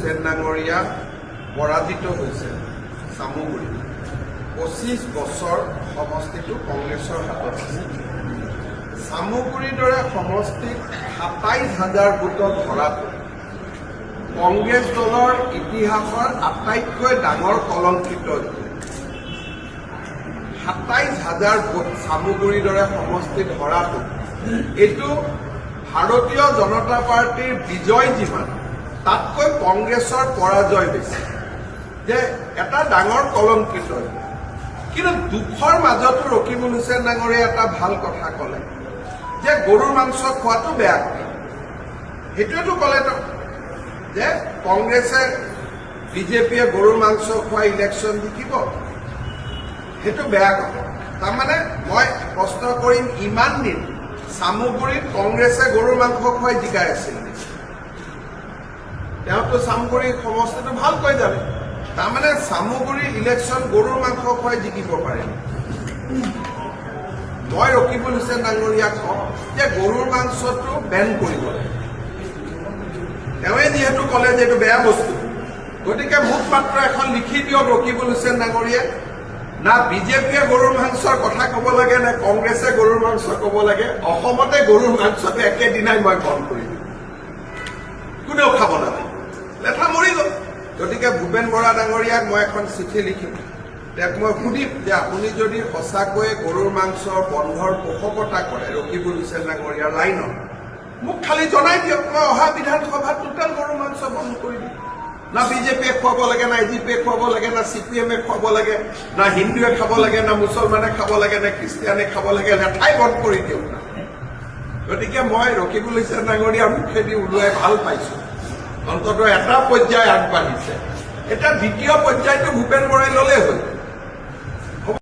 হুছেইন ডাঙৰীয়া পৰাজিত হৈছে চামুগুৰিত 25 বছৰ সমষ্টিটো কংগ্ৰেছৰ হাতত আছে চামুগুৰিৰ দৰে সমষ্টিত 27,000 ভোটত ধৰাটো কংগ্ৰেছ দলৰ ইতিহাসৰ আটাইতকৈ ডাঙৰ কলংকিত 27,000 ভোট চামুগুৰিৰ দৰে সমষ্টিত ধৰাটো এইটো ভাৰতীয় জনতা পাৰ্টিৰ বিজয় যিমান তাতকৈ কংগ্ৰেছৰ পৰাজয় বেছি যে এটা ডাঙৰ কলংকিত কিন্তু দুখৰ মাজতো ৰকিবুল হুছেইন ডাঙৰীয়াই এটা ভাল কথা ক'লে যে গৰুৰ মাংস খোৱাটো বেয়া কথা সেইটোৱেতো ক'লে যে কংগ্ৰেছে বিজেপিয়ে গৰুৰ মাংস খোৱা ইলেকশ্যন জিকিব সেইটো বেয়া কথা তাৰমানে মই প্ৰশ্ন কৰিম ইমান দিন চামুগুৰিত কংগ্ৰেছে গৰুৰ মাংস খুৱাই জিকাই আছিল তেওঁতো চামুগুৰি সমষ্টিটো ভালকৈ জানে তাৰমানে চামুগুৰিৰ ইলেকশ্যন গৰুৰ মাংস খুৱাই জিকিব পাৰে মই ৰকিবুল হুছেইন ডাঙৰীয়াক কওঁ যে গৰুৰ মাংসটো বেন কৰিব লাগে তেওঁৱে যিহেতু ক'লে যে এইটো বেয়া বস্তু গতিকে মোক মাত্ৰ এখন লিখি দিয়ক ৰকিবুল হুছেইন ডাঙৰীয়াই না বিজেপিয়ে গৰুৰ মাংসৰ কথা ক'ব লাগে নে কংগ্ৰেছে গৰুৰ মাংস ক'ব লাগে অসমতে গৰুৰ মাংসটো একেদিনাই মই বন্ধ কৰি দিম কোনেও খাব নালাগে লেঠা মৰি গ'ল গতিকে ভূপেন বৰা ডাঙৰীয়াক মই এখন চিঠি লিখিম তেওঁক মই সুধিম যে আপুনি যদি সঁচাকৈয়ে গৰুৰ মাংসৰ বন্ধৰ পোষকতা কৰে ৰকিবুল হুছেইন ডাঙৰীয়াৰ লাইনত মোক খালি জনাই দিয়ক মই অহা বিধানসভাত টোটেল গৰুৰ মাংস বন্ধ কৰি দিম না বিজেপিয়ে খুৱাব লাগে না এজিপিয়ে খুৱাব লাগে না চিপিএমে খুৱাব লাগে না হিন্দুৱে খাব লাগে না মুছলমানে খাব লাগে না খ্ৰীষ্টিয়ানে খাব লাগে লেঠাই বন্ধ কৰি দিয়ক না গতিকে মই ৰকিবুল হুছেইন ডাঙৰীয়াৰ মুখেদি ওলোৱাই ভাল পাইছোঁ অন্ততঃ এটা পৰ্যায় আগবাঢ়িছে এটা দ্বিতীয় পৰ্যায়টো ভূপেন বৰাই ল'লে